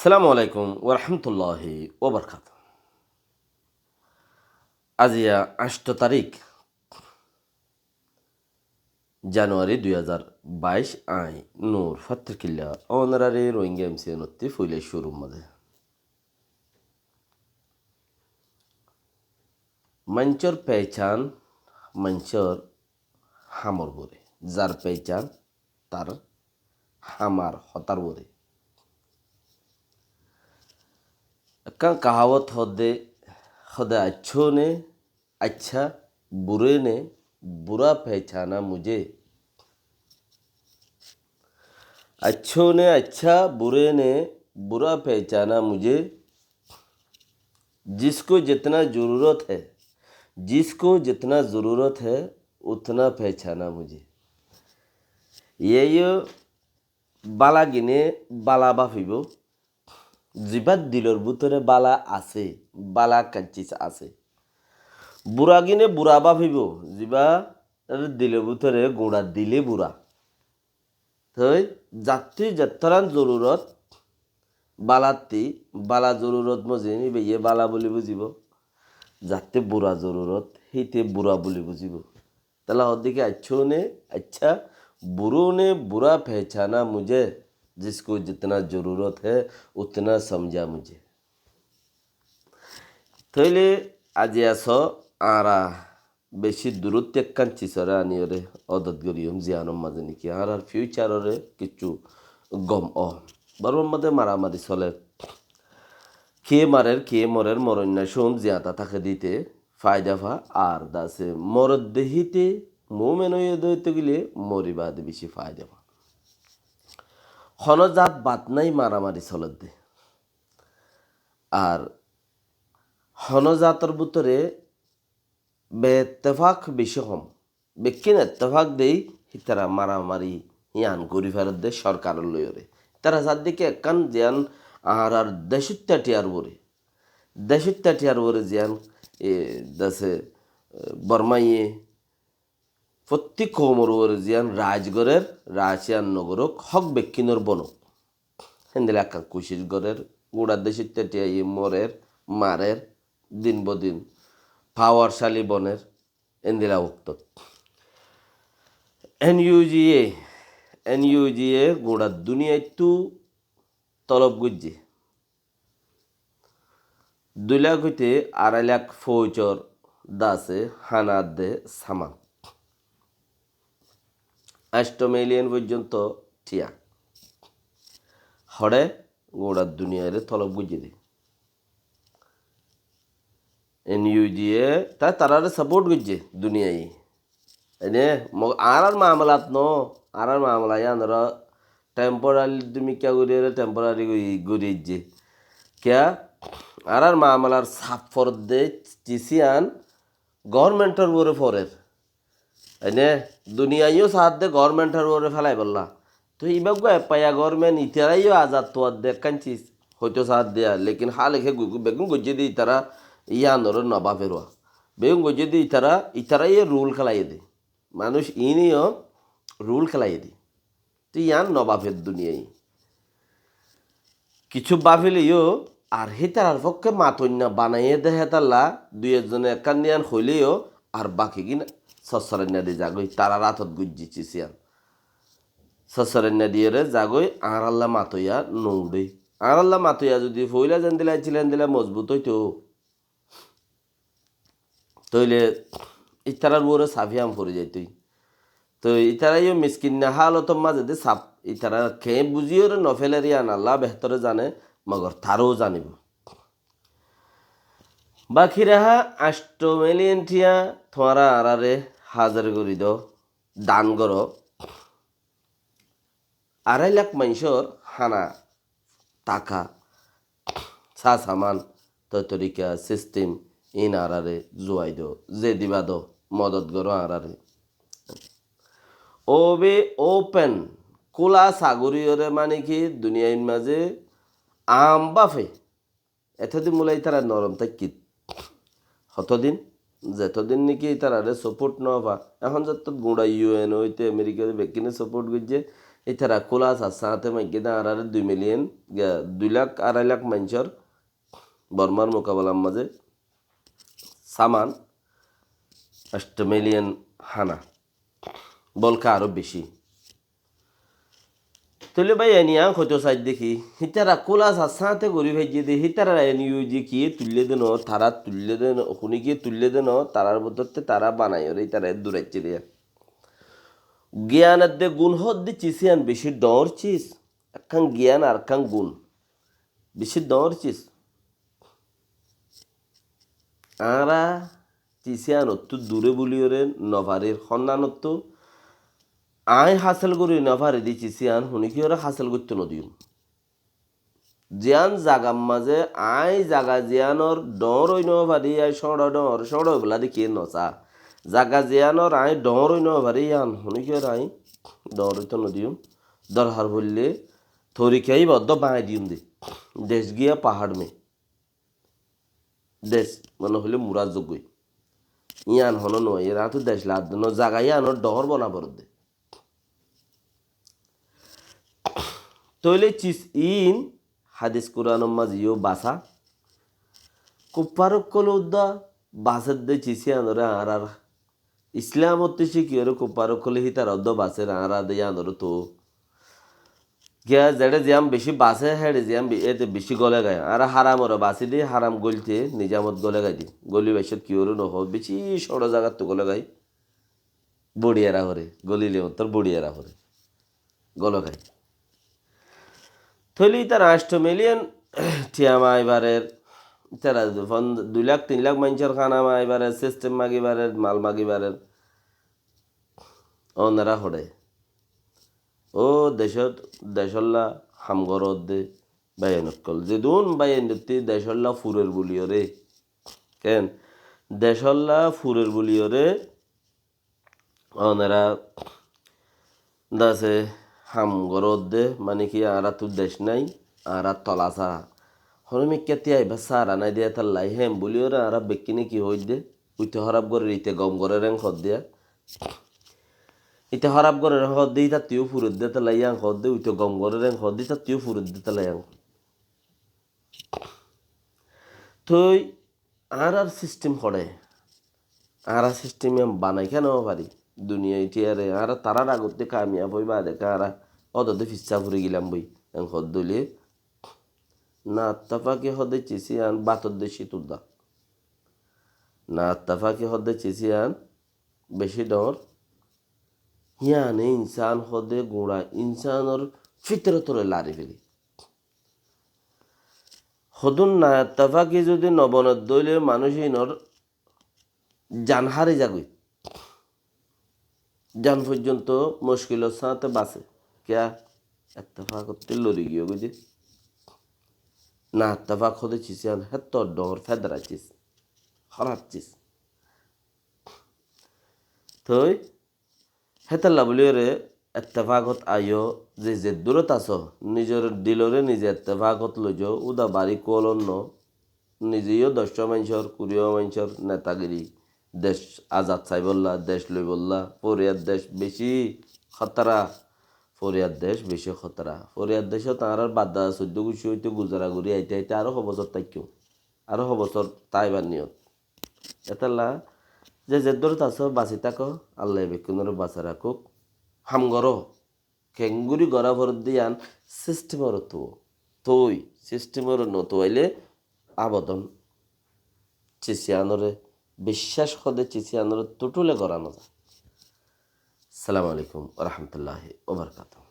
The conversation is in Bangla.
সালামু আলাইকুম ওরহমতুল্লাহি ওবরকাত। আজিয়া 8 তারিখ জানুয়ারি 2022 আই নূর ফত্রকিল্লা অনারারি রোহিঙ্গা এমসি নত্তি ফুইলে শুরু মধ্যে মঞ্চর পেচান মঞ্চর হামর বরে যার পেচান তার হামার হতার বরে কান কাহাवत হদে হদে अच्छो ने अच्छा बुरे ने बुरा पहचाना मुझे। अच्छों ने अच्छा बुरे ने बुरा पहचाना मुझे। जिसको जितना ज़रूरत है उतना पहचाना मुझे। ये बाला गिने बाला बाफिब जिबात दिलर बुतरे बाला आसे बाला कांचिस आसे बुरा गिने बुरा बाफिब जिबा दिलर बुतरे गुड़ा दिले बुरा थई जाती जत्तरान जरूरत बालाती बाला जरूरत मजे निबे ये बाला बोली बुझिब जाते बुरा जरूरत हिते बुरा बोली बुझिब तला ओदिके अच्छों ने अच्छा बुरों ने बुरा पहचाना मुझे। जिसको जितना ज़रूरत है उतना समझा मुझे। तैले आज आसो आरा बेशी दूरत्व चिसरा आनियरे अदत गरियम जियानम माजे निकी आरार फ्यूचारे किच्छु गम बरम मध्य मारामारी चले কে মারের কে মরের মরণ্যা সোম জিয়াতা তাকে দিতে ফায়দা ফা আর দাসে মরদ দেহিতে মোমেন দইতে গেলে মরিবাদ বেশি ফায়দা ফা হনজাত বাত নাই মারামারি চলত দে আর হনজাতর ভিতরে বেত্তেফাক বেশি হম বেকিন এত্তেফাক দেই হিতারা মারামারি ইয়ান গরি ফেরত দে সরকারের লয়রে তারা যার দিকে একান জিয়ান আর দেশত্যাটিয়ার বরে জিয়ান দাসে বর্মাইয়ে প্রত্যেক কমর ওরে জিয়ান রাজগড়ের রাশিয়ান নগরক হক বেকিনর বনক হেন্দেল একান কুশিস গড়ের গোড়া দেশত্যাটিয়া মরের মারের দিন বদিন পাওয়ারশালী বনের এন্দিলা উক্ত এনইউজিএ গোড়া দুনিয়ায় তু তলব গুজ্জি 2 লাখ হইতে 2.5 লাখ ফৌজর দাসে হানাত দে সামান 8 মিলিয়ন পর্যন্ত টিয়া হড়ে গোড়া দুনিয়ার তলব গুজ্জি দে এনইউজিএ তারারে সাপোর্ট গুজ্জে দুনিয়ায় এনে আর মামলা ইয়ানরা টেম্পোরারি তুমি क्या गुरिये टेम्पोरारी गुरिजे क्या আর মামলার সাপ ফরদ দে চিসিয়ান গভর্নমেন্টের ওরে ফরের এনে দুনিয়ায়ও সাথ দে গভর্নমেন্টের ওরে ফেলাই বললা তো ইবাগু পায়া গভর্নমেন্ট ইতারাইও আজাদ তো দেখানছিস হয়তো সাথ দেয়া লেকিন হাল এখে বেগুন গজ্জে দি তারা ইয়ানর নবা ফেরোয়া বেগুন গজ্জে দি ইতারাই রুল খেলাই দে মানুষ ইনিও রুল খেলাই দি তো ইয়ান নবাফের দুনিয়ায় কিছু বাফিলেও আর হেতার পক্ষে মাতন্যা বানাইয়ে দে হেতাল্লা 2 একজনে একান্নিয়ান হইলেও আর বাকি কিনা সসরান্যা দিয়ে জাগই তারা রাতত গুজ্জিছি সিয়ান সসরান্যা দিয়ে রে জাগই আর আল্লাহ মাতইয়া নৌড়ে আর আল্লাহ মাতইয়া যদি ফইলা যেন দিলা মজবুত হইতো তইলে ইতারার ওরে সাফিয়াম পড়ে যাইতই তো ইতারাইও মিসকিন না হালতর মাঝে দে সাপ ইতারা খেয়ে বুঝিও রে নফেলেরিয়ান আল্লাহ বেহতরে জানে মগর তারও জানিব বাকি রাহা 8 মিলিয়ন টিয়া তোমারা আরারে হাজার করি দ দান কর 2.5 লাখ মানুষের হানা টাকা চা সামান তরিকা সিস্টেম ইন আরারে জুয়াই দ যে দিবা দ মদত করো আরারে ওবে ওপেন কোলা সাগরীয়রে মানে কি দুনিয়ার মাঝে আম বাফে এতদিন মূলাই তারা নরম থাকি হতদিন যেতদিন নাকি তারা সাপোর্ট নবা এখন যত গুঁড়া ইউএন হইতে আমেরিকার বেকিনে সাপোর্ট করছে ইতারা কোলাস আসাতে মাইগিদা আর 2 মিলিয়ন 2 লাখ 2.5 লাখ মানুষের বর্মার মোকাবেলার মাঝে সামান 8 মিলিয়ন হানা বলকা আরো বেশি তাহলে ভাই এনিয়া হয়তো সাইড দেখি হিতারা কোলাস আসাতে গরি ভাই যে হিতারা এনিউ যে কি তুললে দেন তারা তুললে দেন ওখানে গিয়ে তুললে দেন তারার বদলতে তারা বানায় ওরে তারা দূরাইছে দেয়া জ্ঞানের দে গুণ হদ দি চিসিয়ান বেশি ডর চিস একখান জ্ঞান আর একখান গুণ বেশি ডর চিস আরা চিসিয়ান অত্তু দূরে বলিওরে নভারের সন্ধানত্ব আই হাসিল করি নভারে দি চিসিয়ান শুনি কি ওরা হাসিল করতে নদীম জিয়ান জাগার মাঝে আই জাগা জিয়ানোর ডর ওই নভারি আই সড় বলা দেখি নচা জাগা জিয়ানোর আই ডর ওই নভারি আন শুনি কি ওরা আই ডর হইতো নদীম দরহার বললে থরিকাই বদ্ধ বাঁই দিম দে দেশ গিয়া পাহাড় মে দেশ মনে হলে মুরার যোগ্যই ইয়ান হন নয় এরা তো দেশ লাদ জাগা ইয়ানোর ডর বনাবর দে তৈলে চিস ইন হাদিস কুরআন মাজিও বাসা কুপারক কল উদ্দা বাসের দে চিসি আনরে আর ইসলাম হতে শিখি ওর কুপারক কলে হিতার অদ্দ বাসের আর দে আনরে তো গিয়া যেটা জিয়াম বেশি বাসে হেড়ে জিয়াম এতে বেশি গলে গায় আর হারাম ওরা বাসি দিয়ে হারাম গলতে নিজামত গলে গাই দি গলি বেশত কি ওর নহ বেশি সড় জায়গার তো গলে গাই বড়িয়ারা হরে গলিলে তোর বড়িয়ারা হরে গল গাই থলি তার 8 মিলিয়ন টিয়ামা এবারের তারা 2 লাখ 3 লাখ মানুষের খানা মা এবারের সিস্টেম মাগিবারের মাল মাগিবারের অনারা হড়ে ও দেশত দেশল্লা হামগরত দে বায়ানকল যেদুন বায়ানতি দেশল্লা ফুরের বলিও রে কেন দেশল্লা ফুরের বলিও রে অনারা দাসে হামগরত দে মানে কি আরা তো দেশ নাই আরা তলাসা হরমি কেতিয়া আইবা সারা নাই দিয়া তার লাই হেম বলিও রে আরা বেকিনি কি হই দে উইতে হরাব করে ইতে গম করে রেং খদ দিয়া ইতে হরাব করে রেং খদ দি তা তিও ফুরত দে তার লাইয়াং খদ দে উইতে গম করে রেং খদ দি তা তিও ফুরত দে তার লাইয়াং তুই আর সিস্টেম হড়ে আর সিস্টেম বানাই কেন পারি দুনিয়া ইটিয়ারে আর তারার আগতে কামিয়া বই বা দেখা আর অদতে ফিসা ফুরে গেলাম বই হদ দলিয়ে না আত্তাফাকে হদে চিসি আন বাতর দেশি তুদা না আত্তাফাকে হদে চিসি আন বেশি ডর হিয়ানে ইনসান হদে গোড়া ইনসানর ফিতরতরে লারি ফেলি হদুন না আত্তাফাকে যদি নবনত দইলে মানুষ ইনর জানহারে যাগই জান পর্যন্ত মুশকিলের সাথে বাঁচে কেয়া এত্তেফাক করতে লড়ি গিয়ে বুঝি না এত্তেফাক হতে চিসি আন হেত্ত ডর ফেদরাচিস হরাচ্ছিস থই হেতাল্লা বলিওরে এত্তেফাকত আইও যে দূরত আস নিজের দিলরে নিজে এত্তেফাকত লইজ উদা বাড়ি কলন্ন নিজেও 10টা মানুষের 20 মানুষের নেতাগিরি দেশ আজাদ চাই বললা দেশ লই বললা ফরিয়ার দেশ বেশি খতরা ফরিয়ার দেশ বেশি খতরা ফরিয়ার দেশও তাঁর বাদা 14 গুছি হইতে গুজারা ঘুরি আইতে আইতে আরো বছর তাইকেও আরো বছর তাইবার নিয়ত এতাল্লা যে দূরত আছো বাঁচি থাকো আল্লাহ বেকুনের বাঁচা রাখুক হামগর কেঙ্গুরি গড়া ভর দিয়ান সিস্টেমর তো তৈ সিস্টেমর নতো আইলে আবেদন চিসিয়ানরে বিশ্বাস হদে চিসিয়ানরে টুটুলে গড়ানো যায়। আসসালামু আলাইকুম ওয়া রাহমাতুল্লাহি ওয়া বারাকাতুহু।